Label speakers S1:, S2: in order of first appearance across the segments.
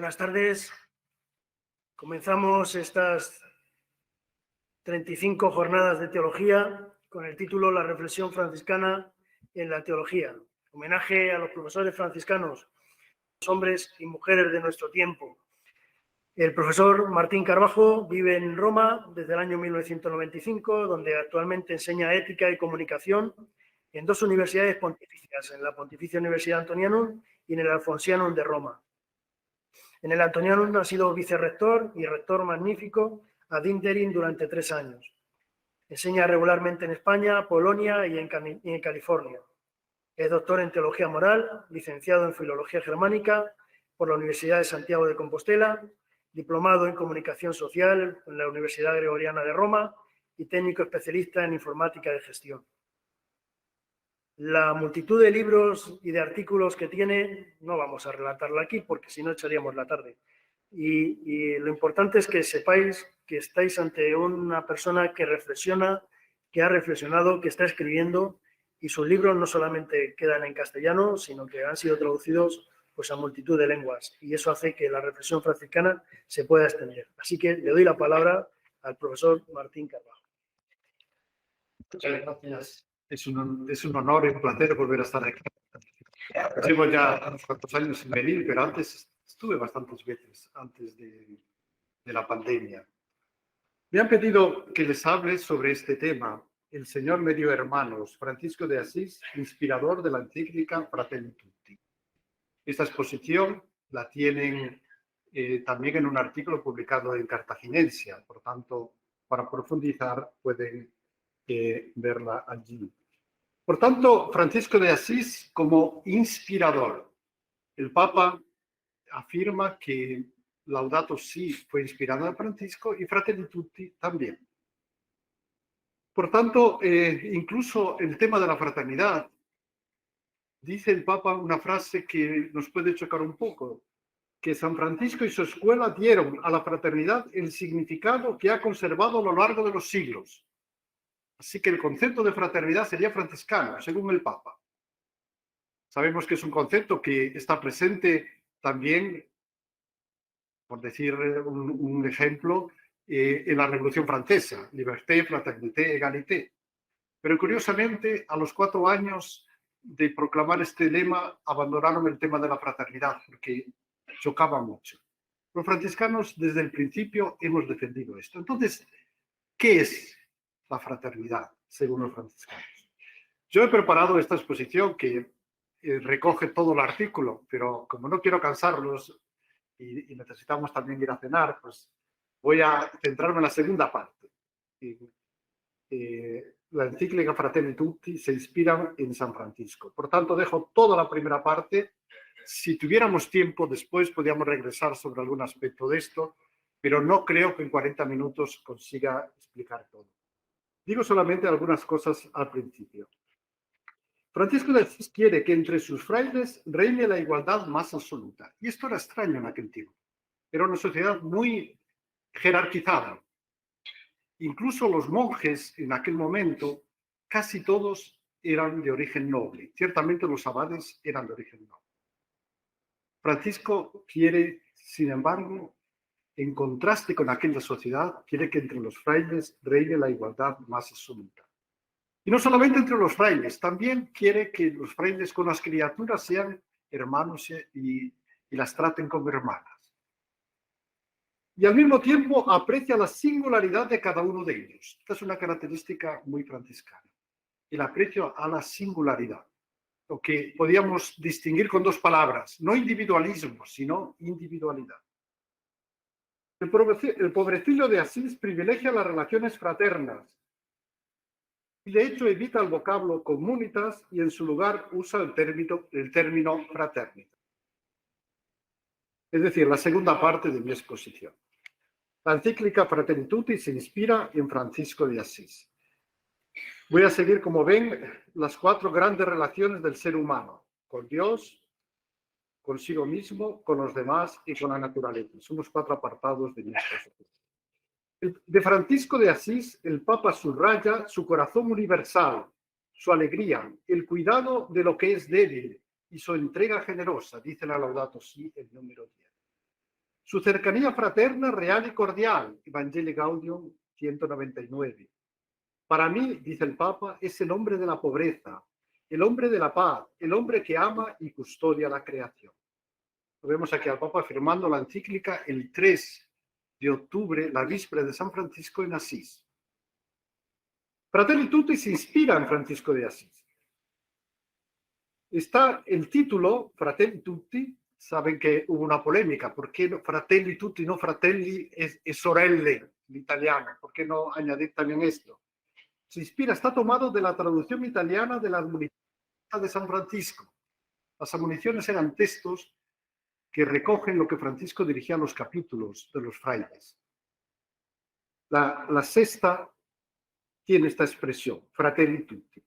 S1: Buenas tardes. Comenzamos estas 35 jornadas de teología con el título La reflexión franciscana en la teología. Homenaje a los profesores franciscanos, los hombres y mujeres de nuestro tiempo. El profesor Martín Carbajo vive en Roma desde el año 1995, donde actualmente enseña ética y comunicación en dos universidades pontificias, en la Pontificia Universidad Antonianum y en el Alfonsianum de Roma. En el Antonianum ha sido vicerrector y rector magnífico ad interim durante 3 años. Enseña regularmente en España, Polonia y en California. Es doctor en Teología Moral, licenciado en Filología Germánica por la Universidad de Santiago de Compostela, diplomado en Comunicación Social en la Universidad Gregoriana de Roma y técnico especialista en Informática de Gestión. La multitud de libros y de artículos que tiene no vamos a relatarla aquí porque si no echaríamos la tarde. Y lo importante es que sepáis que estáis ante una persona que reflexiona, que ha reflexionado, que está escribiendo, y sus libros no solamente quedan en castellano, sino que han sido traducidos pues, a multitud de lenguas. Y eso hace que la reflexión franciscana se pueda extender. Así que le doy la palabra al profesor Martín Carbajo.
S2: Muchas gracias. Es un honor y un placer volver a estar aquí. Llevo ya unos cuantos años sin venir, pero antes estuve bastantes veces, antes de la pandemia. Me han pedido que les hable sobre este tema el señor me dio hermanos, Francisco de Asís, inspirador de la encíclica Fratelli Tutti. Esta exposición la tienen también en un artículo publicado en Cartaginencia, por tanto, para profundizar pueden verla allí. Por tanto, Francisco de Asís como inspirador. El Papa afirma que Laudato Si fue inspirada en Francisco y Fratelli Tutti también. Por tanto, incluso el tema de la fraternidad, dice el Papa una frase que nos puede chocar un poco, que San Francisco y su escuela dieron a la fraternidad el significado que ha conservado a lo largo de los siglos. Así que el concepto de fraternidad sería franciscano, según el Papa. Sabemos que es un concepto que está presente también, por decir un ejemplo, en la Revolución Francesa, liberté, fraternité, égalité. Pero curiosamente, a los 4 años de proclamar este lema, abandonaron el tema de la fraternidad, porque chocaba mucho. Los franciscanos, desde el principio, hemos defendido esto. Entonces, ¿qué es la fraternidad, según los franciscanos? Yo he preparado esta exposición que recoge todo el artículo, pero como no quiero cansarlos y necesitamos también ir a cenar, pues voy a centrarme en la segunda parte. La encíclica Fratelli Tutti se inspira en San Francisco. Por tanto, dejo toda la primera parte. Si tuviéramos tiempo, después podríamos regresar sobre algún aspecto de esto, pero no creo que en 40 minutos consiga explicar todo. Digo solamente algunas cosas al principio. Francisco de Asís quiere que entre sus frailes reine la igualdad más absoluta. Y esto era extraño en aquel tiempo. Era una sociedad muy jerarquizada. Incluso los monjes en aquel momento, casi todos eran de origen noble. Ciertamente los abades eran de origen noble. Francisco quiere, sin embargo, en contraste con aquella sociedad, quiere que entre los frailes reine la igualdad más absoluta. Y no solamente entre los frailes, también quiere que los frailes con las criaturas sean hermanos y las traten como hermanas. Y al mismo tiempo aprecia la singularidad de cada uno de ellos. Esta es una característica muy franciscana. El aprecio a la singularidad. Lo que podríamos distinguir con 2 palabras. No individualismo, sino individualidad. El pobrecillo de Asís privilegia las relaciones fraternas. Y de hecho evita el vocablo comunitas y en su lugar usa el término fraternita. Es decir, la segunda parte de mi exposición. La encíclica Fratelli Tutti se inspira en Francisco de Asís. Voy a seguir, como ven, las 4 grandes relaciones del ser humano, con Dios, consigo mismo, con los demás y con la naturaleza. Son los 4 apartados de mi exposición. De Francisco de Asís, el Papa subraya su corazón universal, su alegría, el cuidado de lo que es débil y su entrega generosa, dice la Laudato Si, el número 10. Su cercanía fraterna, real y cordial, Evangelii Gaudium 199. Para mí, dice el Papa, es el hombre de la pobreza, el hombre de la paz, el hombre que ama y custodia la creación. Lo vemos aquí al Papa firmando la encíclica el 3 de octubre, la víspera de San Francisco en Asís. Fratelli Tutti se inspira en Francisco de Asís. Está el título, Fratelli Tutti, saben que hubo una polémica, ¿por qué no, Fratelli Tutti, no Fratelli es sorelle en italiano? ¿Por qué no añadir también esto? Se inspira, está tomado de la traducción italiana de la admonición de San Francisco. Las admoniciones eran textos que recogen lo que Francisco dirigía a los capítulos de los frailes. La sexta tiene esta expresión, Fratelli Tutti.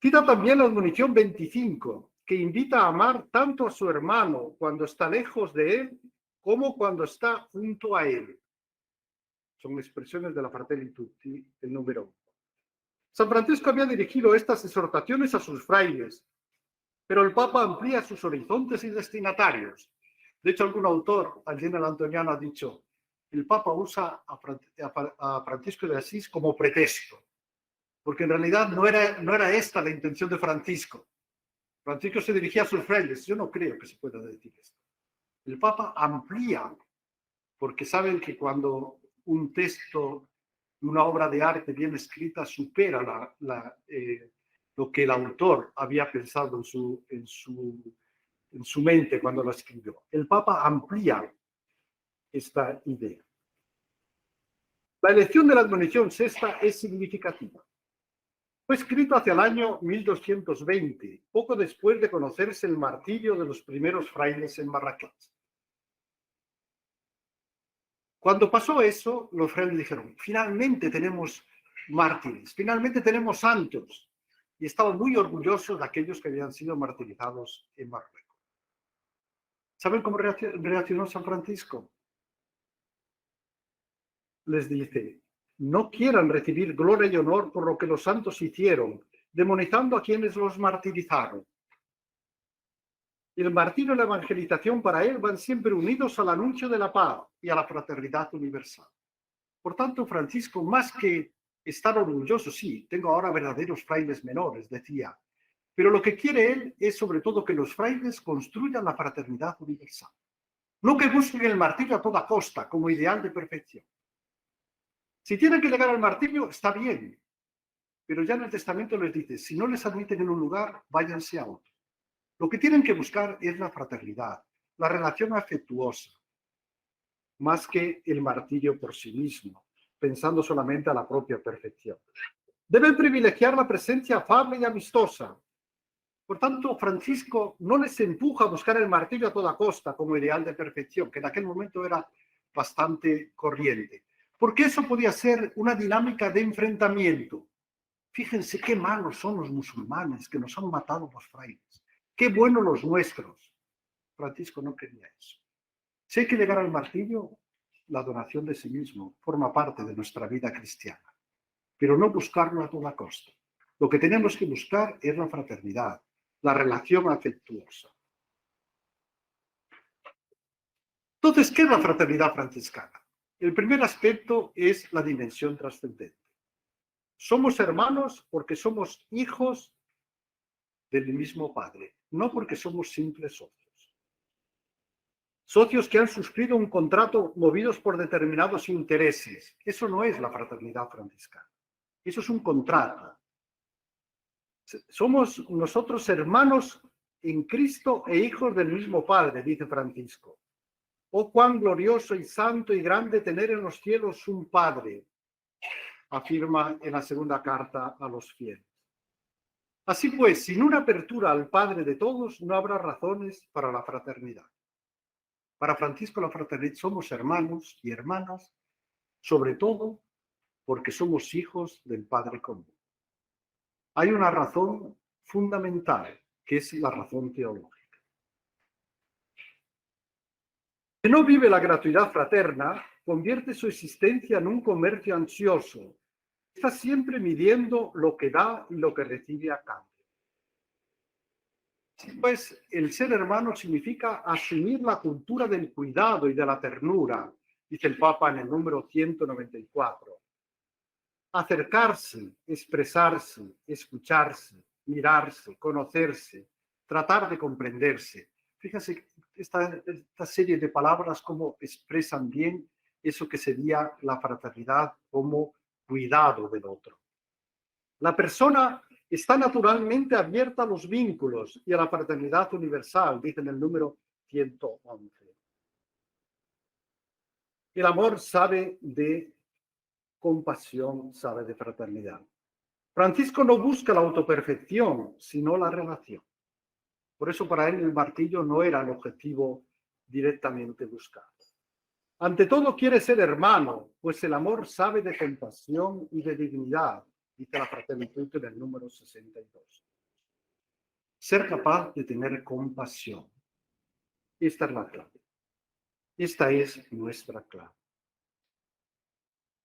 S2: Cita también la admonición 25, que invita a amar tanto a su hermano cuando está lejos de él como cuando está junto a él. Son expresiones de la Fratelli Tutti, el número 1. San Francisco había dirigido estas exhortaciones a sus frailes, pero el Papa amplía sus horizontes y destinatarios. De hecho, algún autor, allí en el Antoniano, ha dicho, el Papa usa a Francisco de Asís como pretexto, porque en realidad no era esta la intención de Francisco. Francisco se dirigía a sus frailes. Yo no creo que se pueda decir esto. El Papa amplía, porque saben que cuando un texto, una obra de arte bien escrita supera lo que el autor había pensado en su mente cuando la escribió. El Papa amplía esta idea. La elección de la admonición sexta es significativa. Fue escrito hacia el año 1220, poco después de conocerse el martirio de los primeros frailes en Marrakech. Cuando pasó eso, los frailes dijeron, finalmente tenemos mártires, finalmente tenemos santos, y estaban muy orgullosos de aquellos que habían sido martirizados en Marruecos. ¿Saben cómo reaccionó San Francisco? Les dice, no quieran recibir gloria y honor por lo que los santos hicieron, demonizando a quienes los martirizaron. El martirio y la evangelización para él van siempre unidos al anuncio de la paz y a la fraternidad universal. Por tanto, Francisco, más que estar orgulloso, sí, tengo ahora verdaderos frailes menores, decía, pero lo que quiere él es sobre todo que los frailes construyan la fraternidad universal. No que busquen el martirio a toda costa como ideal de perfección. Si tienen que llegar al martirio, está bien, pero ya en el testamento les dice, si no les admiten en un lugar, váyanse a otro. Lo que tienen que buscar es la fraternidad, la relación afectuosa, más que el martirio por sí mismo, pensando solamente a la propia perfección. Deben privilegiar la presencia afable y amistosa. Por tanto, Francisco no les empuja a buscar el martirio a toda costa como ideal de perfección, que en aquel momento era bastante corriente, porque eso podía ser una dinámica de enfrentamiento. Fíjense qué malos son los musulmanes que nos han matado los frailes. Qué buenos los nuestros. Francisco no quería eso. Si hay que llegar al martirio, la donación de sí mismo forma parte de nuestra vida cristiana, pero no buscarlo a toda costa. Lo que tenemos que buscar es la fraternidad, la relación afectuosa. Entonces, ¿qué es la fraternidad franciscana? El primer aspecto es la dimensión trascendente. Somos hermanos porque somos hijos del mismo Padre, no porque somos simples socios. Socios que han suscrito un contrato movidos por determinados intereses. Eso no es la fraternidad franciscana. Eso es un contrato. Somos nosotros hermanos en Cristo e hijos del mismo Padre, dice Francisco. Oh, cuán glorioso y santo y grande tener en los cielos un Padre, afirma en la segunda carta a los fieles. Así pues, sin una apertura al Padre de todos, no habrá razones para la fraternidad. Para Francisco, la fraternidad somos hermanos y hermanas, sobre todo porque somos hijos del Padre común. Hay una razón fundamental, que es la razón teológica. Que no vive la gratuidad fraterna, convierte su existencia en un comercio ansioso. Está siempre midiendo lo que da y lo que recibe a cambio. Pues el ser hermano significa asumir la cultura del cuidado y de la ternura, dice el Papa en el número 194. Acercarse, expresarse, escucharse, mirarse, conocerse, tratar de comprenderse. Fíjense, esta serie de palabras cómo expresan bien eso que sería la fraternidad como cuidado del otro. La persona está naturalmente abierta a los vínculos y a la fraternidad universal, dice en el número 111. El amor sabe de compasión, sabe de fraternidad. Francisco no busca la autoperfección, sino la relación. Por eso para él el martillo no era el objetivo directamente buscado. Ante todo quiere ser hermano, pues el amor sabe de compasión y de dignidad, dice la Fratelli Tutti en el número 62. Ser capaz de tener compasión. Esta es la clave. Esta es nuestra clave.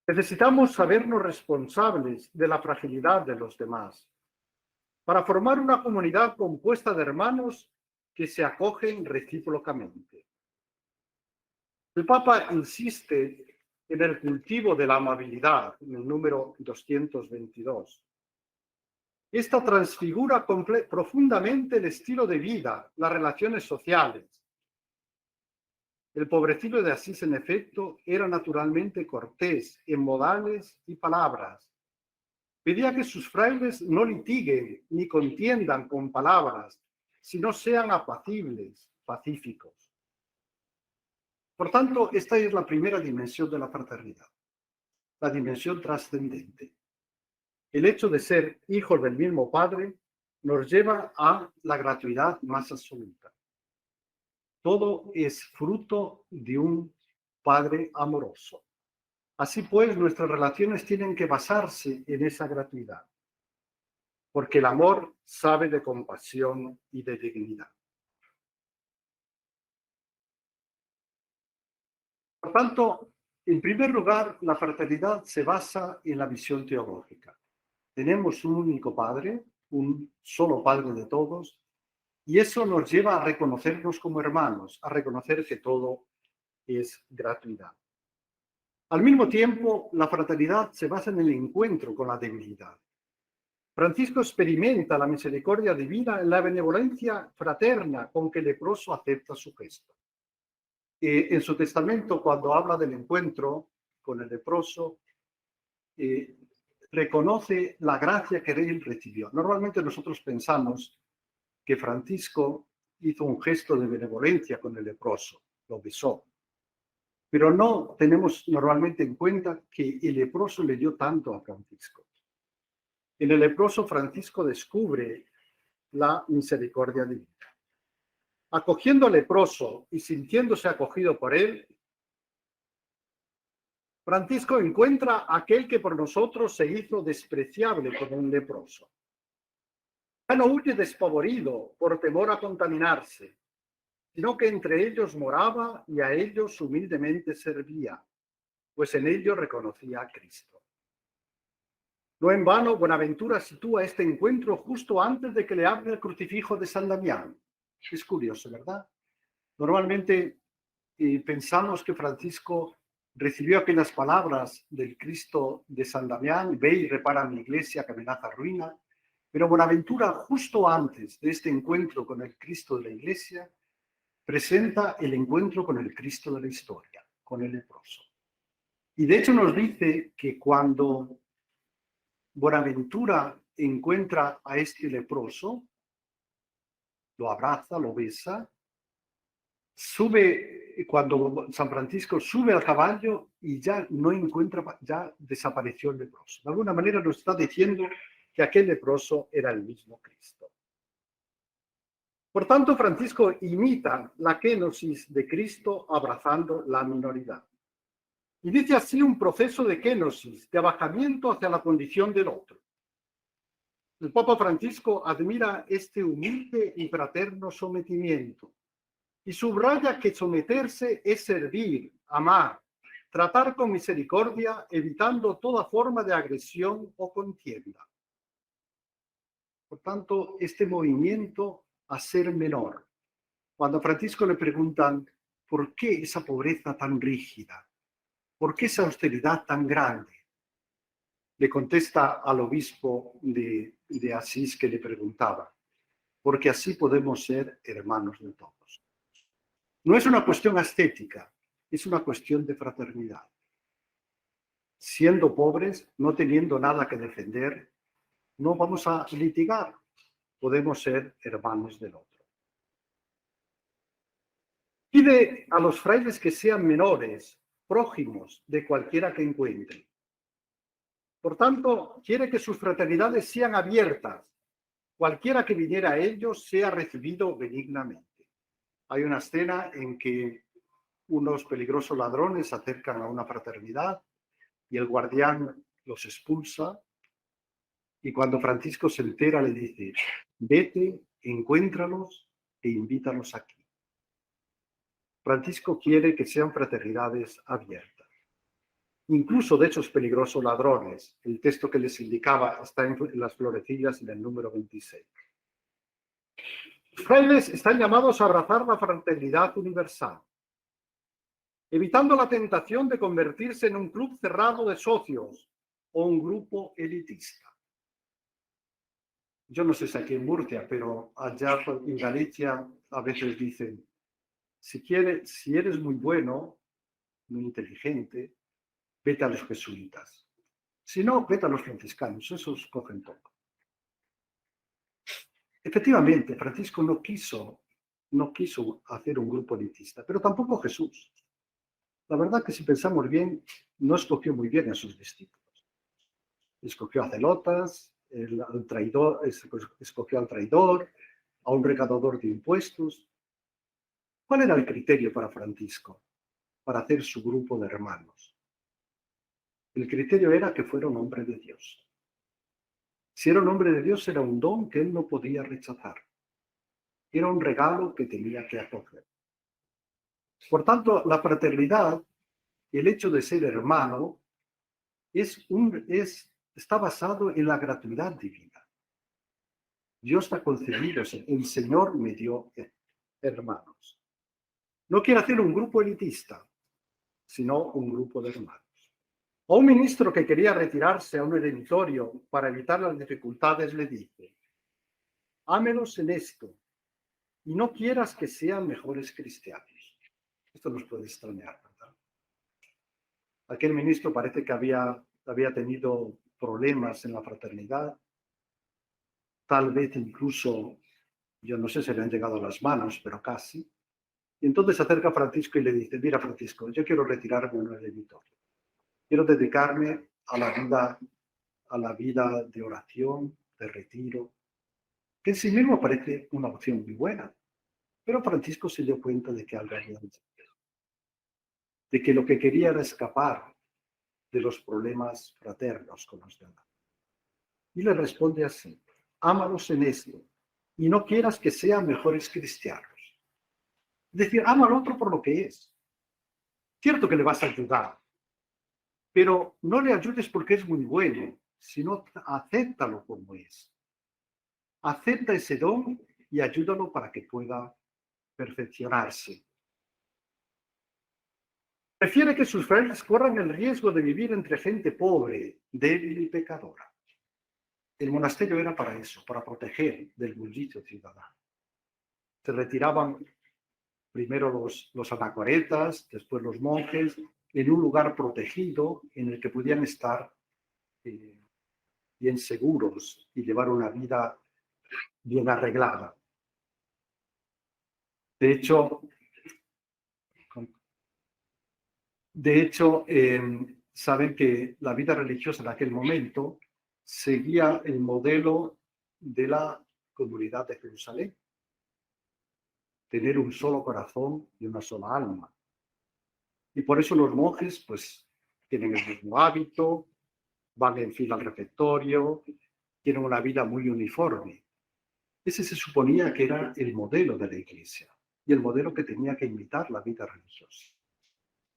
S2: Necesitamos sabernos responsables de la fragilidad de los demás para formar una comunidad compuesta de hermanos que se acogen recíprocamente. El Papa insiste en el cultivo de la amabilidad, en el número 222. Esta transfigura profundamente el estilo de vida, las relaciones sociales. El pobrecillo de Asís, en efecto, era naturalmente cortés en modales y palabras. Pedía que sus frailes no litiguen ni contiendan con palabras, sino sean apacibles, pacíficos. Por tanto, esta es la primera dimensión de la fraternidad, la dimensión trascendente. El hecho de ser hijos del mismo Padre nos lleva a la gratuidad más absoluta. Todo es fruto de un Padre amoroso. Así pues, nuestras relaciones tienen que basarse en esa gratuidad, porque el amor sabe de compasión y de dignidad. Por tanto, en primer lugar, la fraternidad se basa en la visión teológica. Tenemos un único Padre, un solo Padre de todos, y eso nos lleva a reconocernos como hermanos, a reconocer que todo es gratuidad. Al mismo tiempo, la fraternidad se basa en el encuentro con la debilidad. Francisco experimenta la misericordia divina en la benevolencia fraterna con que el leproso acepta su gesto. En su testamento, cuando habla del encuentro con el leproso, reconoce la gracia que él recibió. Normalmente nosotros pensamos que Francisco hizo un gesto de benevolencia con el leproso, lo besó. Pero no tenemos normalmente en cuenta que el leproso le dio tanto a Francisco. En el leproso, Francisco descubre la misericordia divina. Acogiendo al leproso y sintiéndose acogido por él, Francisco encuentra a aquel que por nosotros se hizo despreciable como un leproso. Ya no huye despavorido por temor a contaminarse, sino que entre ellos moraba y a ellos humildemente servía, pues en ellos reconocía a Cristo. No en vano, Buenaventura sitúa este encuentro justo antes de que le hable el crucifijo de San Damián. Es curioso, ¿verdad? Normalmente pensamos que Francisco recibió aquellas palabras del Cristo de San Damián: ve y repara mi iglesia que amenaza ruina. Pero Buenaventura, justo antes de este encuentro con el Cristo de la iglesia, presenta el encuentro con el Cristo de la historia, con el leproso. Y de hecho nos dice que cuando Buenaventura encuentra a este leproso, lo abraza, lo besa, cuando San Francisco sube al caballo y ya no encuentra, ya desapareció el leproso. De alguna manera nos está diciendo que aquel leproso era el mismo Cristo. Por tanto, Francisco imita la kenosis de Cristo abrazando la minoridad. Y dice así un proceso de kenosis, de abajamiento hacia la condición del otro. El Papa Francisco admira este humilde y fraterno sometimiento y subraya que someterse es servir, amar, tratar con misericordia, evitando toda forma de agresión o contienda. Por tanto, este movimiento a ser menor. Cuando a Francisco le preguntan, ¿por qué esa pobreza tan rígida? ¿Por qué esa austeridad tan grande? Le contesta al obispo de Asís que le preguntaba, porque así podemos ser hermanos de todos. No es una cuestión ascética, es una cuestión de fraternidad. Siendo pobres, no teniendo nada que defender, no vamos a litigar, podemos ser hermanos del otro. Pide a los frailes que sean menores, prójimos de cualquiera que encuentre. Por tanto, quiere que sus fraternidades sean abiertas. Cualquiera que viniera a ellos sea recibido benignamente. Hay una escena en que unos peligrosos ladrones se acercan a una fraternidad y el guardián los expulsa. Y cuando Francisco se entera, le dice, vete, encuéntralos e invítalos aquí. Francisco quiere que sean fraternidades abiertas. Incluso de esos peligrosos ladrones, el texto que les indicaba está en las florecillas en el número 26. Los frailes están llamados a abrazar la fraternidad universal, evitando la tentación de convertirse en un club cerrado de socios o un grupo elitista. Yo no sé si aquí en Murcia, pero allá en Galicia a veces dicen, si eres muy bueno, muy inteligente, vete a los jesuitas. Si no, vete a los franciscanos, esos cogen poco. Efectivamente, Francisco no quiso hacer un grupo elitista, pero tampoco Jesús. La verdad que si pensamos bien, no escogió muy bien a sus discípulos. Escogió a celotas, al traidor, escogió al traidor, a un recaudador de impuestos. ¿Cuál era el criterio para Francisco para hacer su grupo de hermanos? El criterio era que fuera un hombre de Dios. Si era un hombre de Dios, era un don que él no podía rechazar. Era un regalo que tenía que acoger. Por tanto, la fraternidad, el hecho de ser hermano, está basado en la gratuidad divina. Dios está concebido, el Señor me dio hermanos. No quiere hacer un grupo elitista, sino un grupo de hermanos. A un ministro que quería retirarse a un eremitorio para evitar las dificultades le dice, ámelos en esto y no quieras que sean mejores cristianos. Esto nos puede extrañar, ¿verdad? Aquel ministro parece que había tenido problemas en la fraternidad, tal vez incluso, yo no sé si le han llegado a las manos, pero casi. Y entonces se acerca a Francisco y le dice, mira Francisco, yo quiero retirarme a un eremitorio. Quiero dedicarme a la vida de oración, de retiro, que en sí mismo parece una opción muy buena. Pero Francisco se dio cuenta de que algo había sucedido, de que lo que quería era escapar de los problemas fraternos con los demás. Y le responde así, ámalos en esto, y no quieras que sean mejores cristianos. Es decir, ama al otro por lo que es. Cierto que le vas a ayudar, pero no le ayudes porque es muy bueno, sino acéptalo como es. Acepta ese don y ayúdalo para que pueda perfeccionarse. Prefiere que sus frailes corran el riesgo de vivir entre gente pobre, débil y pecadora. El monasterio era para eso, para proteger del bullicio ciudadano. Se retiraban primero los anacoretas, después los monjes, en un lugar protegido en el que podían estar bien seguros y llevar una vida bien arreglada. De hecho, saben que la vida religiosa en aquel momento seguía el modelo de la comunidad de Jerusalén. Tener un solo corazón y una sola alma. Y por eso los monjes, pues, tienen el mismo hábito, van en fila al refectorio, tienen una vida muy uniforme. Ese se suponía que era el modelo de la Iglesia y el modelo que tenía que imitar la vida religiosa.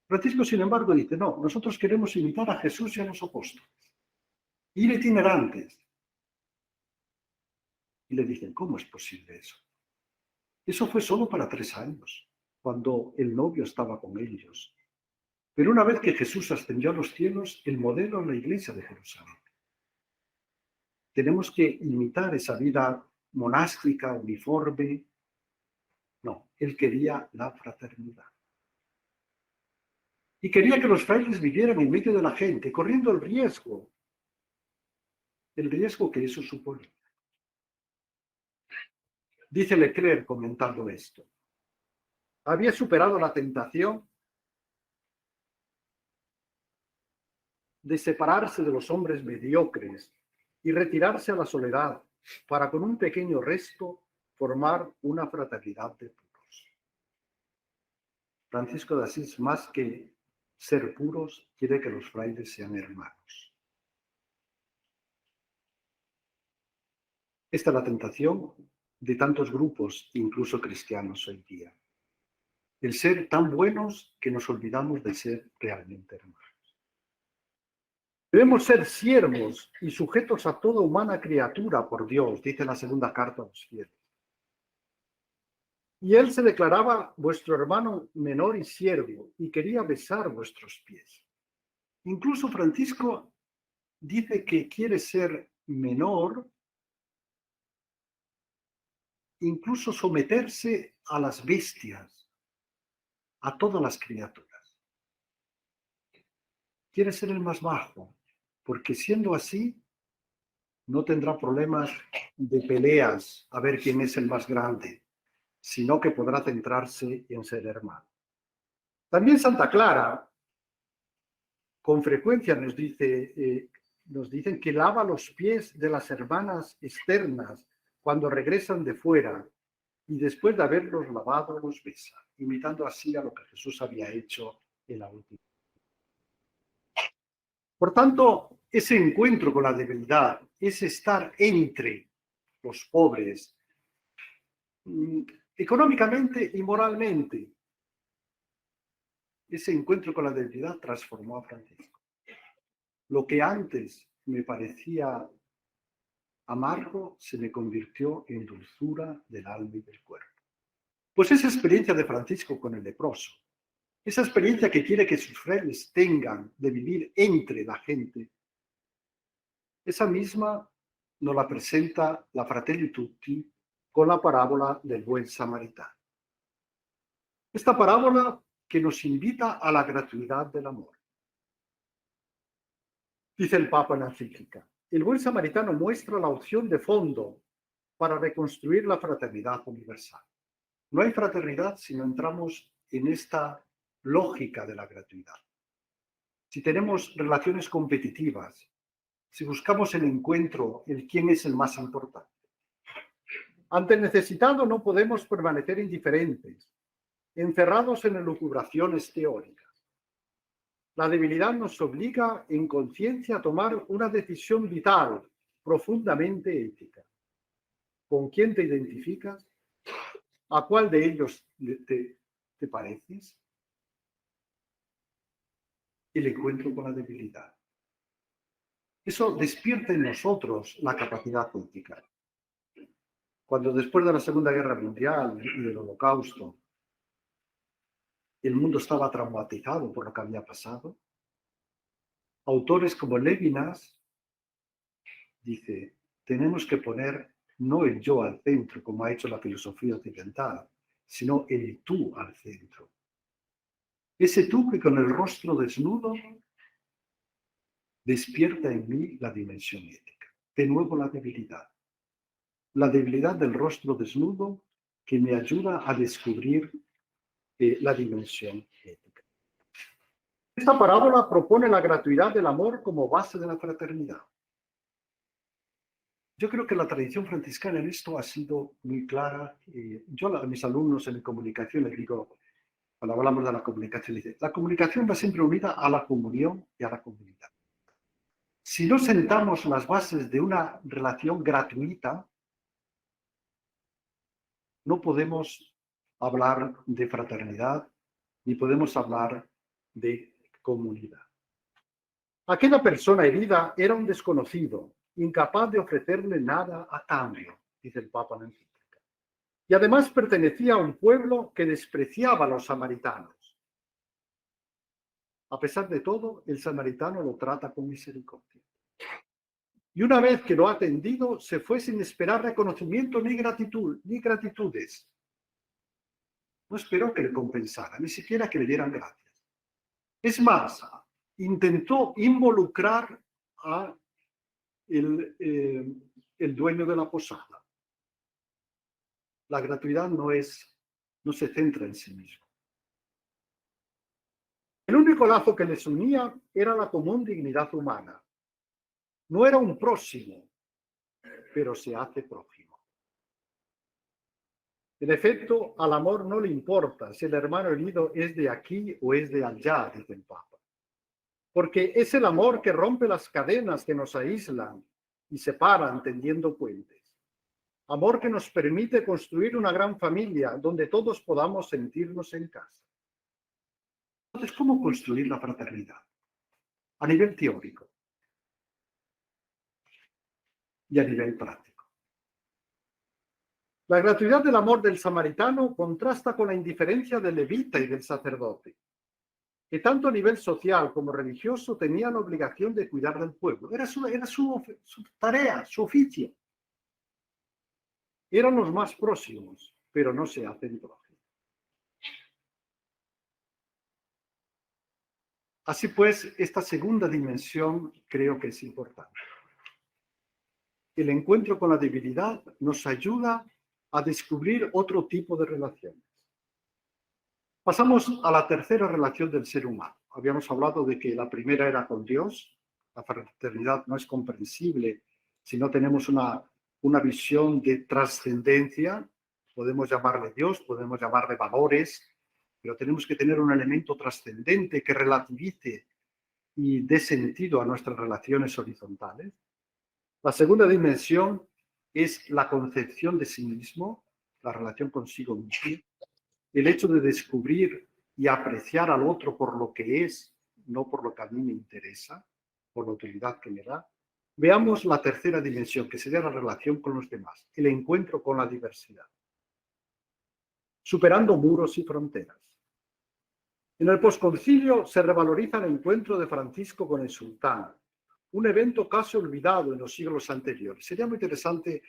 S2: Francisco, sin embargo, dice, no, nosotros queremos imitar a Jesús y a los apóstoles, ir itinerantes. Y le dicen, ¿cómo es posible eso? Eso fue solo para 3 años, cuando el novio estaba con ellos. Pero una vez que Jesús ascendió a los cielos, el modelo es la iglesia de Jerusalén. Tenemos que imitar esa vida monástica, uniforme. No, él quería la fraternidad. Y quería que los frailes vivieran en medio de la gente, corriendo el riesgo que eso supone. Dice Leclerc comentando esto. Había superado la tentación de separarse de los hombres mediocres y retirarse a la soledad para con un pequeño resto formar una fraternidad de puros. Francisco de Asís, más que ser puros, quiere que los frailes sean hermanos. Esta es la tentación de tantos grupos, incluso cristianos hoy día. El ser tan buenos que nos olvidamos de ser realmente hermanos. Debemos ser siervos y sujetos a toda humana criatura por Dios, dice la segunda carta a los fieles. Y él se declaraba vuestro hermano menor y siervo, y quería besar vuestros pies. Incluso Francisco dice que quiere ser menor, incluso someterse a las bestias, a todas las criaturas. Quiere ser el más bajo, porque siendo así, no tendrá problemas de peleas a ver quién es el más grande, sino que podrá centrarse en ser hermano. También Santa Clara, con frecuencia nos dicen que lava los pies de las hermanas externas cuando regresan de fuera y después de haberlos lavado los besa, imitando así a lo que Jesús había hecho en la última. Por tanto, ese encuentro con la debilidad, ese estar entre los pobres, económicamente y moralmente, ese encuentro con la debilidad transformó a Francisco. Lo que antes me parecía amargo se me convirtió en dulzura del alma y del cuerpo. Pues esa experiencia de Francisco con el leproso, esa experiencia que quiere que sus frailes tengan de vivir entre la gente, esa misma nos la presenta la Fratelli Tutti con la parábola del buen samaritano. Esta parábola que nos invita a la gratuidad del amor. Dice el Papa en la encíclica, el buen samaritano muestra la opción de fondo para reconstruir la fraternidad universal. No hay fraternidad si no entramos en esta lógica de la gratuidad. Si tenemos relaciones competitivas, si buscamos el encuentro, el quién es el más importante. Ante el necesitado no podemos permanecer indiferentes, encerrados en elucubraciones teóricas. La debilidad nos obliga en conciencia a tomar una decisión vital, profundamente ética. ¿Con quién te identificas? ¿A cuál de ellos te pareces? El encuentro con la debilidad. Eso despierta en nosotros la capacidad ética. Cuando después de la Segunda Guerra Mundial y del Holocausto, el mundo estaba traumatizado por lo que había pasado, autores como Levinas dice, tenemos que poner no el yo al centro, como ha hecho la filosofía occidental, sino el tú al centro. Ese tú que con el rostro desnudo despierta en mí la dimensión ética. De nuevo la debilidad. La debilidad del rostro desnudo que me ayuda a descubrir la dimensión ética. Esta parábola propone la gratuidad del amor como base de la fraternidad. Yo creo que la tradición franciscana en esto ha sido muy clara. Yo a mis alumnos en comunicación les digo, cuando hablamos de la comunicación, dice, la comunicación va siempre unida a la comunión y a la comunidad. Si no sentamos las bases de una relación gratuita, no podemos hablar de fraternidad ni podemos hablar de comunidad. Aquella persona herida era un desconocido, incapaz de ofrecerle nada a cambio, dice el Papa en la encíclica. Y además pertenecía a un pueblo que despreciaba a los samaritanos. A pesar de todo, el samaritano lo trata con misericordia. Y una vez que lo ha atendido, se fue sin esperar reconocimiento ni gratitudes. No esperó que le compensara, ni siquiera que le dieran gracias. Es más, intentó involucrar a el dueño de la posada. La gratuidad no se centra en sí mismo. El único lazo que les unía era la común dignidad humana. No era un próximo, pero se hace prójimo. En efecto, al amor no le importa si el hermano herido es de aquí o es de allá, dice el Papa. Porque es el amor que rompe las cadenas que nos aíslan y separan tendiendo puentes. Amor que nos permite construir una gran familia donde todos podamos sentirnos en casa. Entonces, ¿cómo construir la fraternidad? A nivel teórico y a nivel práctico. La gratuidad del amor del samaritano contrasta con la indiferencia del levita y del sacerdote, que tanto a nivel social como religioso tenían la obligación de cuidar del pueblo. Era su tarea, su oficio. Eran los más próximos, pero no se hacen prójimos. Así pues, esta segunda dimensión creo que es importante. El encuentro con la divinidad nos ayuda a descubrir otro tipo de relaciones. Pasamos a la tercera relación del ser humano. Habíamos hablado de que la primera era con Dios. La fraternidad no es comprensible si no tenemos una visión de trascendencia. Podemos llamarle Dios, podemos llamarle valores, pero tenemos que tener un elemento trascendente que relativice y dé sentido a nuestras relaciones horizontales. La segunda dimensión es la concepción de sí mismo, la relación consigo mismo, el hecho de descubrir y apreciar al otro por lo que es, no por lo que a mí me interesa, por la utilidad que me da. Veamos la tercera dimensión, que sería la relación con los demás, el encuentro con la diversidad, superando muros y fronteras. En el posconcilio se revaloriza el encuentro de Francisco con el sultán, un evento casi olvidado en los siglos anteriores. Sería muy interesante,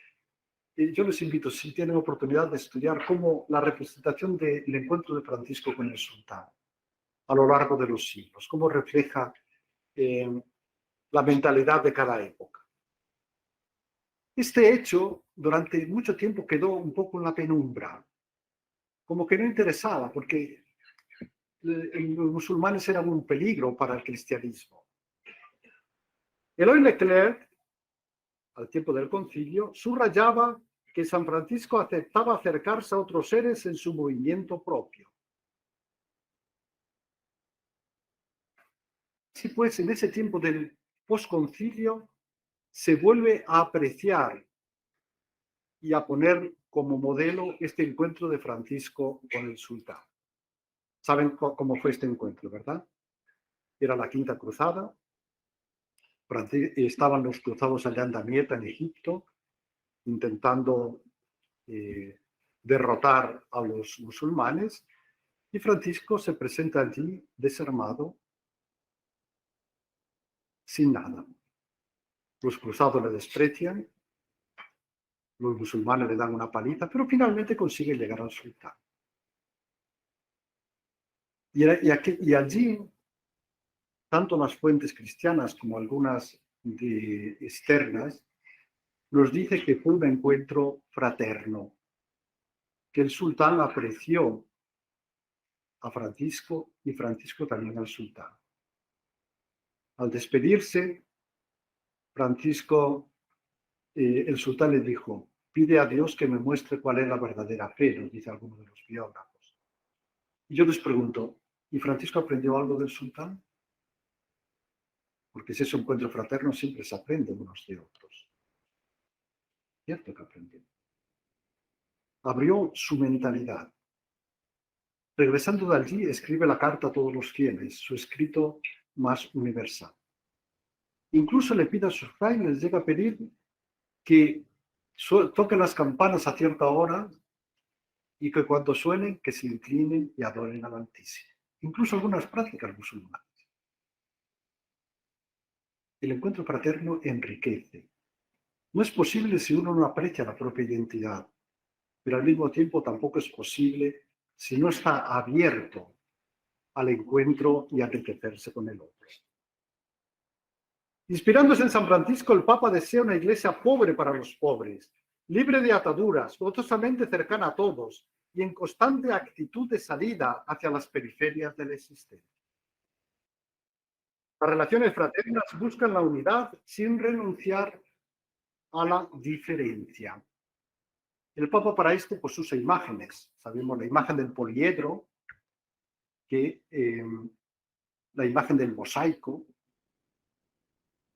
S2: yo les invito, si tienen oportunidad, de estudiar cómo la representación del encuentro de Francisco con el sultán a lo largo de los siglos, cómo refleja la mentalidad de cada época. Este hecho durante mucho tiempo quedó un poco en la penumbra, como que no interesaba, porque los musulmanes eran un peligro para el cristianismo. Eloy Leclerc, al tiempo del concilio, subrayaba que San Francisco aceptaba acercarse a otros seres en su movimiento propio. Así pues, en ese tiempo del posconcilio se vuelve a apreciar y a poner como modelo este encuentro de Francisco con el sultán. ¿Saben cómo fue este encuentro, verdad? Era la Quinta Cruzada. Estaban los cruzados allá en Damieta, en Egipto, intentando derrotar a los musulmanes, y Francisco se presenta allí desarmado, sin nada. Los cruzados le desprecian, los musulmanes le dan una paliza, pero finalmente consigue llegar al sultán. Y allí, tanto las fuentes cristianas como algunas externas, nos dice que fue un encuentro fraterno, que el sultán apreció a Francisco y Francisco también al sultán. Al despedirse, Francisco, el sultán le dijo: pide a Dios que me muestre cuál es la verdadera fe, nos dice alguno de los biógrafos. Y yo les pregunto, ¿y Francisco aprendió algo del sultán? Porque si es un encuentro fraterno siempre se aprende unos de otros. Cierto que aprendió. Abrió su mentalidad. Regresando de allí, escribe la carta a todos los fieles, su escrito más universal. Incluso le pide a sus frailes, llega a pedir que toquen las campanas a cierta hora y que cuando suenen, que se inclinen y adoren al Altísimo. Incluso algunas prácticas musulmanas. El encuentro fraterno enriquece. No es posible si uno no aprecia la propia identidad, pero al mismo tiempo tampoco es posible si no está abierto al encuentro y a enriquecerse con el otro. Inspirándose en San Francisco, el Papa desea una iglesia pobre para los pobres, libre de ataduras, gozosamente cercana a todos y en constante actitud de salida hacia las periferias de la existencia. Las relaciones fraternas buscan la unidad sin renunciar a la diferencia. El Papa para esto pues usa imágenes. Sabemos la imagen del poliedro, que la imagen del mosaico.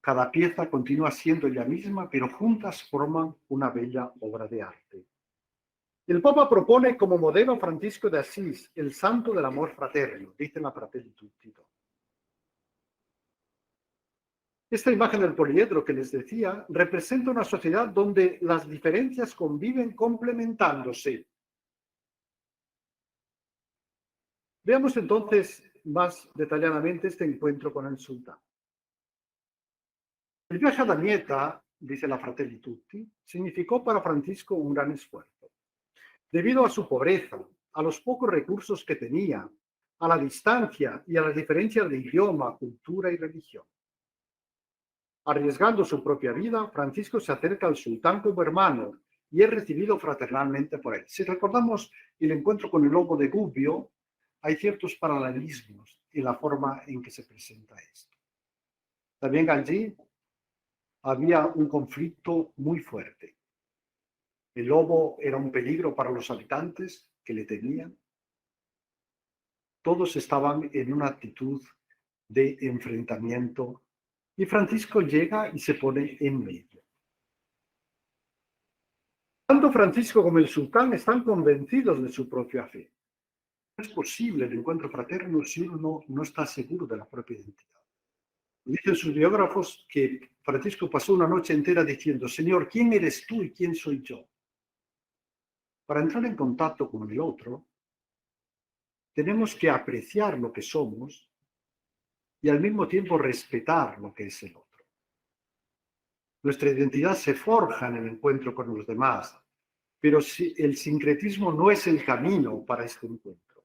S2: Cada pieza continúa siendo ella misma, pero juntas forman una bella obra de arte. El Papa propone como modelo a Francisco de Asís, el santo del amor fraterno, dice la Fratelli Tutti. Esta imagen del poliedro que les decía representa una sociedad donde las diferencias conviven complementándose. Veamos entonces más detalladamente este encuentro con el sultán. El viaje a Damietta, dice la Fratelli Tutti, significó para Francisco un gran esfuerzo. Debido a su pobreza, a los pocos recursos que tenía, a la distancia y a las diferencias de idioma, cultura y religión. Arriesgando su propia vida, Francisco se acerca al sultán como hermano y es recibido fraternalmente por él. Si recordamos el encuentro con el lobo de Gubbio, hay ciertos paralelismos en la forma en que se presenta esto. También allí había un conflicto muy fuerte. El lobo era un peligro para los habitantes que le temían. Todos estaban en una actitud de enfrentamiento y Francisco llega y se pone en medio. Tanto Francisco como el sultán están convencidos de su propia fe. No es posible el encuentro fraterno si uno no está seguro de la propia identidad. Dicen sus biógrafos que Francisco pasó una noche entera diciendo: Señor, ¿quién eres tú y quién soy yo? Para entrar en contacto con el otro, tenemos que apreciar lo que somos y al mismo tiempo respetar lo que es el otro. Nuestra identidad se forja en el encuentro con los demás, pero el sincretismo no es el camino para este encuentro.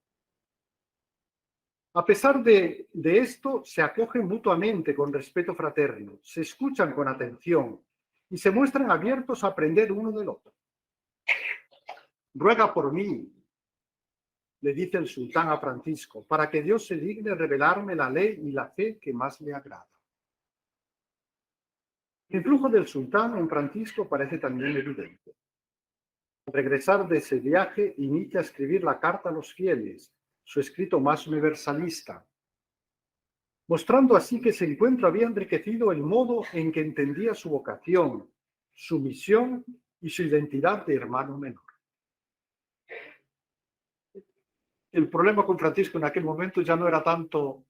S2: A pesar de esto, se acogen mutuamente con respeto fraterno, se escuchan con atención y se muestran abiertos a aprender uno del otro. Ruega por mí, le dice el sultán a Francisco, para que Dios se digne revelarme la ley y la fe que más le agrada. El influjo del sultán en Francisco parece también evidente. Al regresar de ese viaje, inicia a escribir la Carta a los Fieles, su escrito más universalista, mostrando así que ese encuentro había enriquecido el modo en que entendía su vocación, su misión y su identidad de hermano menor. El problema con Francisco en aquel momento ya no era tanto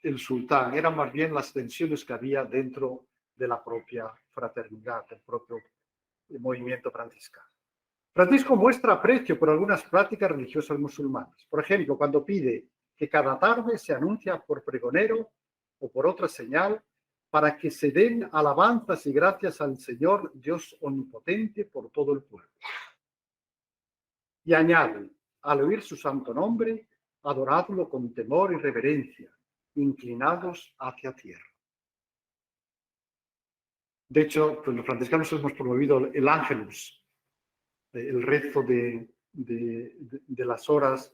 S2: el sultán, eran más bien las tensiones que había dentro de la propia fraternidad, del propio movimiento franciscano. Francisco muestra aprecio por algunas prácticas religiosas musulmanas. Por ejemplo, cuando pide que cada tarde se anuncia por pregonero o por otra señal para que se den alabanzas y gracias al Señor Dios omnipotente por todo el pueblo. Y añade: al oír su santo nombre, adoradlo con temor y reverencia, inclinados hacia tierra. De hecho, pues los franciscanos hemos promovido el Ángelus, el rezo de las horas.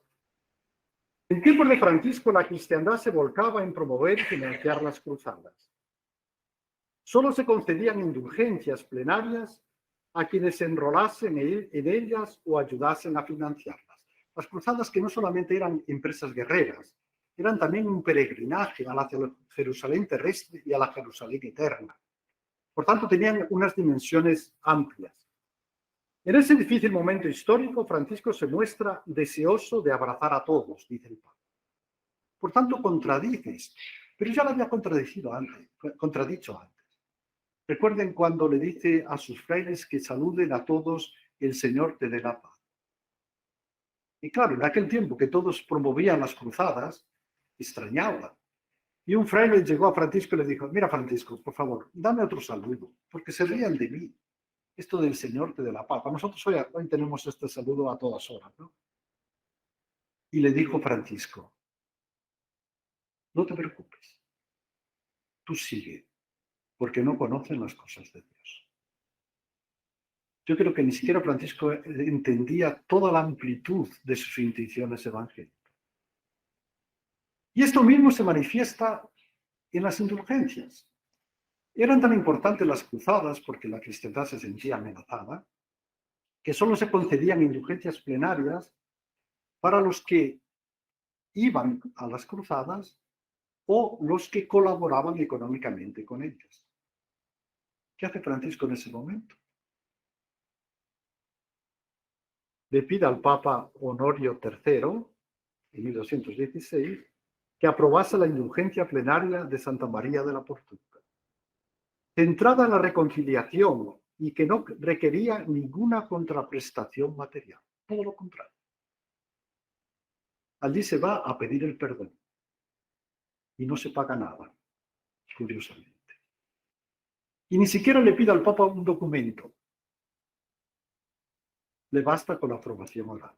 S2: En tiempos de Francisco, la cristiandad se volcaba en promover y financiar las cruzadas. Solo se concedían indulgencias plenarias a quienes se enrolasen en ellas o ayudasen a financiarlas. Las cruzadas, que no solamente eran empresas guerreras, eran también un peregrinaje a la Jerusalén terrestre y a la Jerusalén eterna. Por tanto, tenían unas dimensiones amplias. En ese difícil momento histórico, Francisco se muestra deseoso de abrazar a todos, dice el Papa. Por tanto, contradice esto, pero ya lo había contradicho antes. Recuerden cuando le dice a sus frailes que saluden a todos: el Señor te dé la paz. Y claro, en aquel tiempo que todos promovían las cruzadas, extrañaba. Y un fraile llegó a Francisco y le dijo, mira Francisco, por favor, dame otro saludo, porque se rían de mí. Esto del Señor te dé la paz. Nosotros hoy tenemos este saludo a todas horas, ¿no? Y le dijo Francisco, no te preocupes, tú sigue, porque no conocen las cosas de Dios. Yo creo que ni siquiera Francisco entendía toda la amplitud de sus intenciones evangélicas. Y esto mismo se manifiesta en las indulgencias. Eran tan importantes las cruzadas porque la cristiandad se sentía amenazada, que solo se concedían indulgencias plenarias para los que iban a las cruzadas o los que colaboraban económicamente con ellas. ¿Qué hace Francisco en ese momento? Le pide al Papa Honorio III, en 1216, que aprobase la indulgencia plenaria de Santa María de la Portuca, centrada en la reconciliación y que no requería ninguna contraprestación material. Todo lo contrario. Allí se va a pedir el perdón y no se paga nada, curiosamente. Y ni siquiera le pide al Papa un documento. Le basta con la aprobación oral.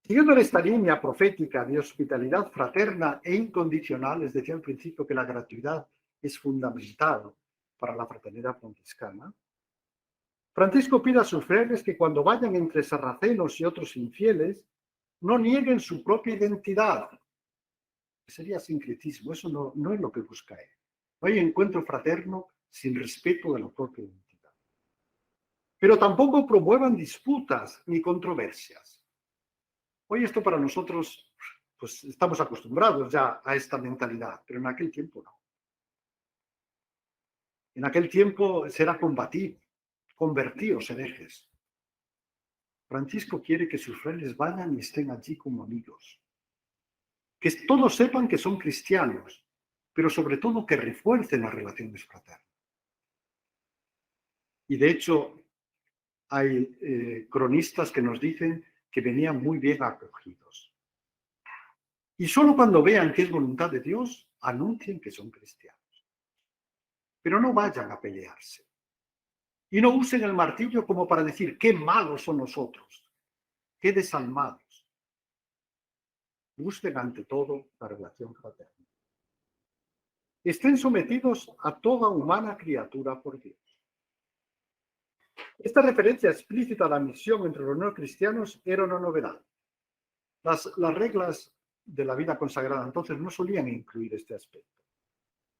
S2: Siguiendo esta línea profética de hospitalidad fraterna e incondicional, les decía al principio que la gratuidad es fundamental para la fraternidad franciscana, Francisco pide a sus frailes que cuando vayan entre sarracenos y otros infieles, no nieguen su propia identidad. Sería sincretismo, eso no es lo que busca él. No hay encuentro fraterno sin respeto de la propia identidad. Pero tampoco promuevan disputas ni controversias. Hoy esto para nosotros, pues estamos acostumbrados ya a esta mentalidad, pero en aquel tiempo no. En aquel tiempo será combatir, convertíos herejes. Francisco quiere que sus frailes vayan y estén allí como amigos. Que todos sepan que son cristianos, pero sobre todo que refuercen las relaciones fraternas. Y de hecho, hay cronistas que nos dicen que venían muy bien acogidos. Y solo cuando vean que es voluntad de Dios, anuncien que son cristianos. Pero no vayan a pelearse. Y no usen el martirio como para decir qué malos son nosotros, qué desalmados. Busquen ante todo la relación fraterna. Estén sometidos a toda humana criatura por Dios. Esta referencia explícita a la misión entre los no cristianos era una novedad. Las reglas de la vida consagrada entonces no solían incluir este aspecto.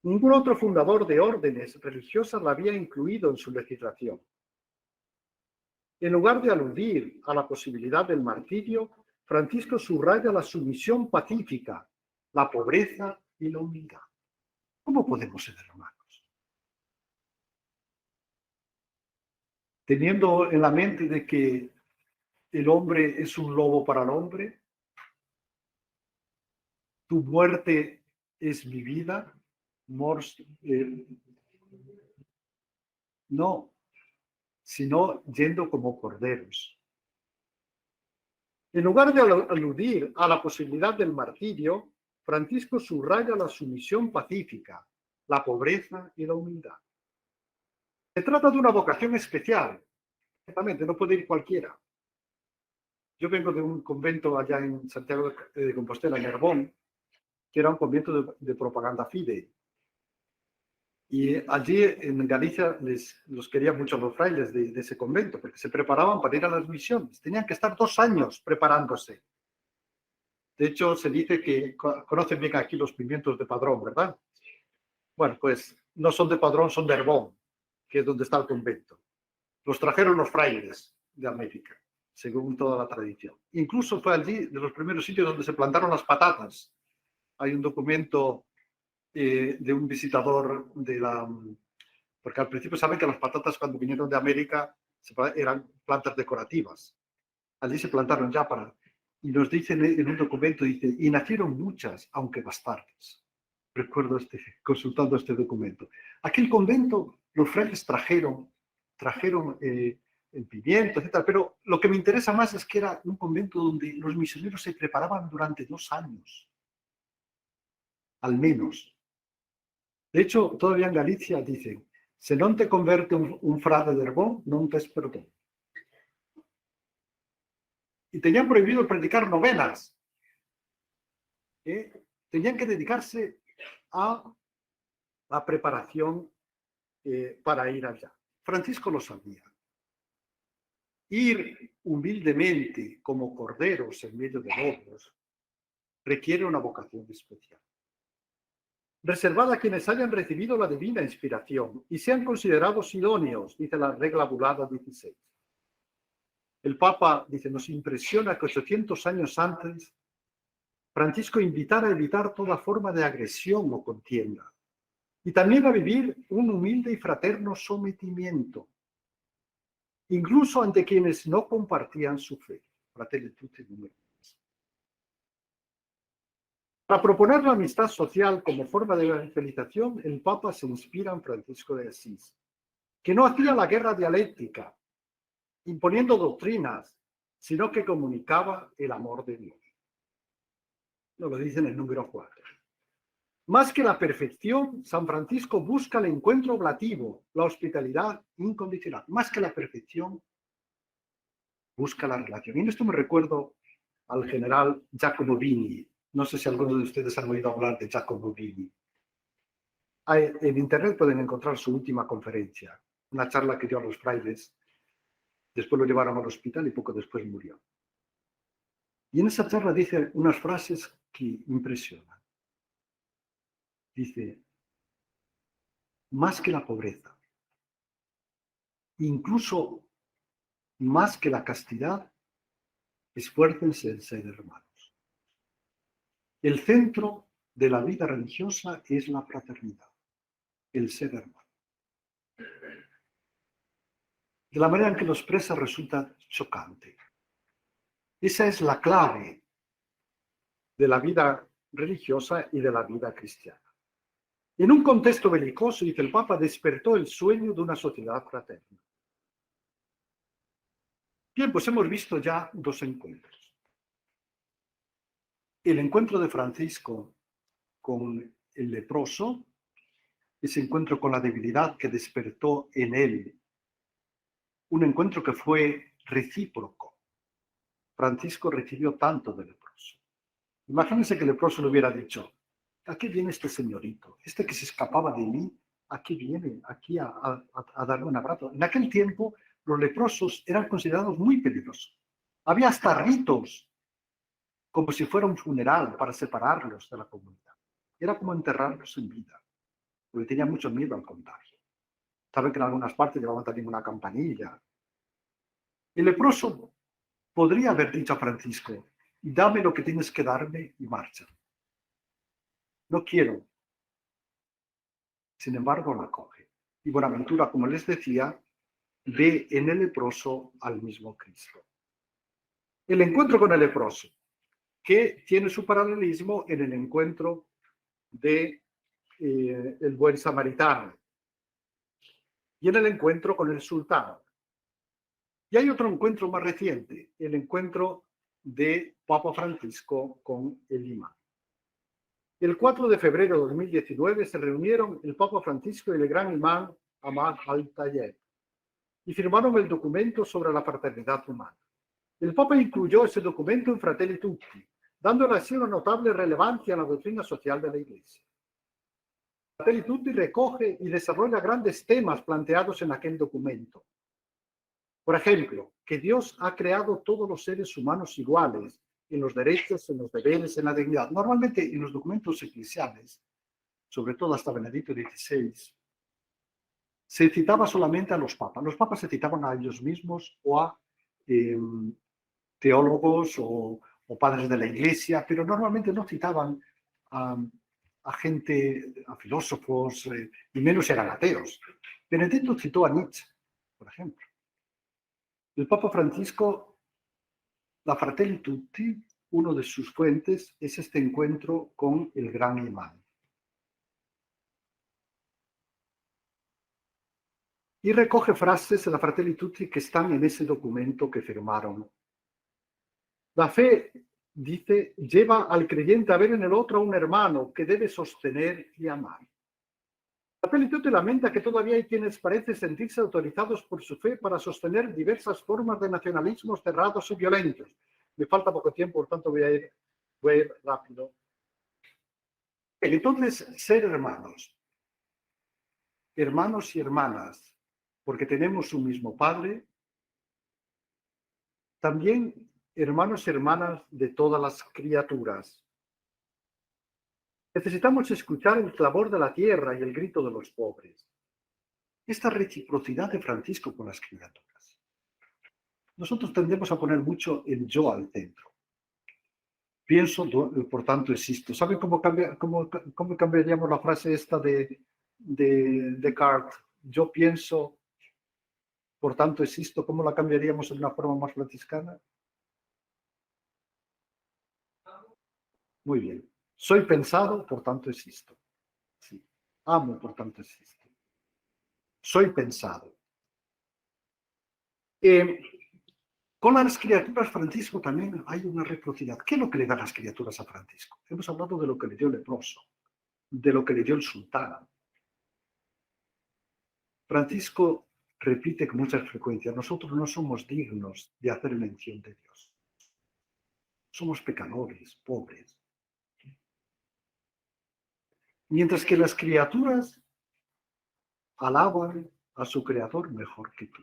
S2: Ningún otro fundador de órdenes religiosas la había incluido en su legislación. En lugar de aludir a la posibilidad del martirio, Francisco subraya la sumisión pacífica, la pobreza y la humildad. ¿Cómo podemos ser hermanos? Teniendo en la mente de que el hombre es un lobo para el hombre, tu muerte es mi vida, no, sino yendo como corderos. En lugar de aludir a la posibilidad del martirio, Francisco subraya la sumisión pacífica, la pobreza y la humildad. Se trata de una vocación especial. Exactamente, no puede ir cualquiera. Yo vengo de un convento allá en Santiago de Compostela, en Herbón, que era un convento de propaganda fidei. Y allí en Galicia los querían mucho los frailes de ese convento, porque se preparaban para ir a las misiones. Tenían que estar 2 años preparándose. De hecho, se dice que conocen bien aquí los pimientos de Padrón, ¿verdad? Bueno, pues no son de Padrón, son de Herbón, que es donde está el convento. Los trajeron los frailes de América, según toda la tradición. Incluso fue allí de los primeros sitios donde se plantaron las patatas. Hay un documento de un visitador porque al principio saben que las patatas cuando vinieron de América eran plantas decorativas. Allí se plantaron ya y nos dicen en un documento, dice, y nacieron muchas, aunque bastardas. Recuerdo consultando este documento. Aquel convento, los frailes trajeron el pimiento, etc. Pero lo que me interesa más es que era un convento donde los misioneros se preparaban durante 2 años, al menos. De hecho, todavía en Galicia dicen, se non te converte un frade de Herbón, non tes perdón. Y tenían prohibido predicar novenas. Tenían que dedicarse a la preparación para ir allá. Francisco lo sabía. Ir humildemente como corderos en medio de lobos requiere una vocación especial, reservada a quienes hayan recibido la divina inspiración y sean considerados idóneos, dice la regla Vulgata 16. El Papa, dice, nos impresiona que 800 años antes Francisco invitara a evitar toda forma de agresión o contienda y también a vivir un humilde y fraterno sometimiento, incluso ante quienes no compartían su fe. Fratelli tutti numeri. Para proponer la amistad social como forma de evangelización, el Papa se inspira en Francisco de Asís, que no hacía la guerra dialéctica, imponiendo doctrinas, sino que comunicaba el amor de Dios. Nos lo dice en el número 4. Más que la perfección, San Francisco busca el encuentro oblativo, la hospitalidad incondicional. Más que la perfección, busca la relación. Y en esto me recuerdo al general Giacomo Bini. No sé si alguno de ustedes han oído hablar de Giacomo Bini. En internet pueden encontrar su última conferencia, una charla que dio a los frailes. Después lo llevaron al hospital y poco después murió. Y en esa charla dice unas frases que impresionan. Dice, más que la pobreza, incluso más que la castidad, esfuércense en ser hermanos. El centro de la vida religiosa es la fraternidad, el ser hermano. De la manera en que lo expresa resulta chocante. Esa es la clave de la vida religiosa y de la vida cristiana. En un contexto belicoso, dice el Papa, despertó el sueño de una sociedad fraterna. Bien, pues hemos visto ya 2 encuentros. El encuentro de Francisco con el leproso, ese encuentro con la debilidad que despertó en él, un encuentro que fue recíproco. Francisco recibió tanto del leproso. Imagínense que el leproso le hubiera dicho, ¿a qué viene este señorito? Este que se escapaba de mí, ¿a qué viene? Aquí a darle un abrazo. En aquel tiempo, los leprosos eran considerados muy peligrosos. Había hasta ritos, como si fuera un funeral, para separarlos de la comunidad. Era como enterrarlos en vida, porque tenían mucho miedo al contagio. Saben que en algunas partes llevaban también una campanilla. El leproso podría haber dicho a Francisco, dame lo que tienes que darme y marcha. No quiero. Sin embargo, la coge. Y Buenaventura, como les decía, ve en el leproso al mismo Cristo. El encuentro con el leproso, que tiene su paralelismo en el encuentro de el buen samaritano y en el encuentro con el sultán. Y hay otro encuentro más reciente, el encuentro de Papa Francisco con el imán. El 4 de febrero de 2019 se reunieron el Papa Francisco y el gran imán Ahmad al-Tayeb y firmaron el documento sobre la fraternidad humana. El Papa incluyó ese documento en Fratelli Tutti, dándole así una notable relevancia a la doctrina social de la Iglesia. Fratelli Tutti recoge y desarrolla grandes temas planteados en aquel documento. Por ejemplo, que Dios ha creado todos los seres humanos iguales en los derechos, en los deberes, en la dignidad. Normalmente en los documentos eclesiales, sobre todo hasta Benedicto XVI, se citaba solamente a los papas. Los papas se citaban a ellos mismos o a teólogos o padres de la Iglesia, pero normalmente no citaban a gente, a filósofos, y menos eran ateos. Benedicto citó a Nietzsche, por ejemplo. El Papa Francisco, la Fratelli Tutti, uno de sus fuentes es este encuentro con el gran imán. y recoge frases de la Fratelli Tutti que están en ese documento que firmaron. La fe, dice, lleva al creyente a ver en el otro a un hermano que debe sostener y amar. La Fratelli Tutti lamenta que todavía hay quienes parecen sentirse autorizados por su fe para sostener diversas formas de nacionalismos cerrados y violentos. Me falta poco tiempo, por tanto voy a ir rápido. Entonces, ser hermanos y hermanas, porque tenemos un mismo Padre, también hermanos y hermanas de todas las criaturas. Necesitamos escuchar el clamor de la tierra y el grito de los pobres. Esta reciprocidad de Francisco con las criaturas. Nosotros tendemos a poner mucho el yo al centro. Pienso, por tanto existo. ¿Saben cómo cambiaríamos la frase esta de Descartes? Yo pienso, por tanto existo. ¿Cómo la cambiaríamos en una forma más franciscana? Muy bien. Soy pensado, por tanto existo. Sí. Amo, por tanto existo. Soy pensado. Con las criaturas, Francisco, también hay una reciprocidad. ¿Qué es lo que le dan las criaturas a Francisco? Hemos hablado de lo que le dio el leproso, de lo que le dio el sultán. Francisco repite con mucha frecuencia, nosotros no somos dignos de hacer mención de Dios. Somos pecadores, pobres. Mientras que las criaturas alaban a su creador mejor que tú.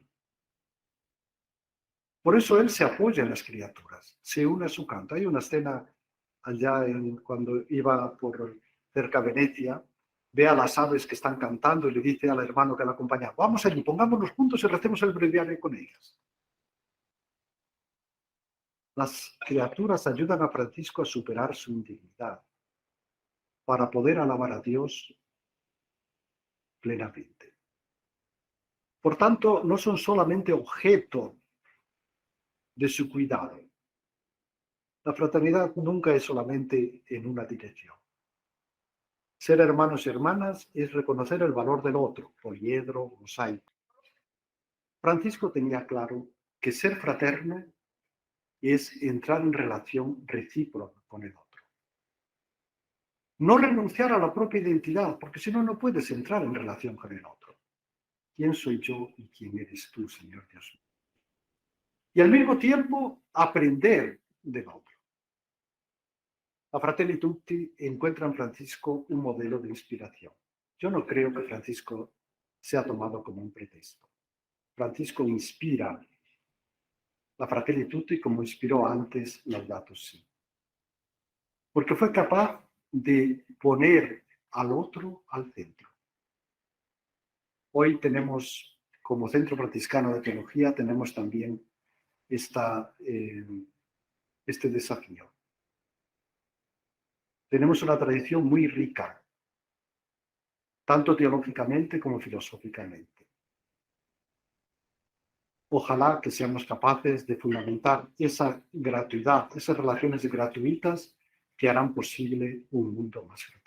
S2: Por eso él se apoya en las criaturas, se une a su canto. Hay una escena allá cuando iba por cerca de Venecia, ve a las aves que están cantando y le dice al hermano que la acompaña, vamos allí, pongámonos juntos y recemos el breviario con ellas. Las criaturas ayudan a Francisco a superar su indignidad para poder alabar a Dios plenamente. Por tanto, no son solamente objeto de su cuidado. La fraternidad nunca es solamente en una dirección. Ser hermanos y hermanas es reconocer el valor del otro, poliedro, mosaico. Francisco tenía claro que ser fraterno es entrar en relación recíproca con el otro. No renunciar a la propia identidad, porque si no, no puedes entrar en relación con el otro. ¿Quién soy yo y quién eres tú, Señor Dios? Y al mismo tiempo, aprender del otro. La Fratelli Tutti encuentra en Francisco un modelo de inspiración. Yo no creo que Francisco sea tomado como un pretexto. Francisco inspira la Fratelli Tutti como inspiró antes Laudato Si. Porque fue capaz de poner al otro al centro. Hoy tenemos, como Centro Franciscano de Teología, tenemos también este desafío. Tenemos una tradición muy rica, tanto teológicamente como filosóficamente. Ojalá que seamos capaces de fundamentar esa gratuidad, esas relaciones gratuitas que harán posible un mundo más grande.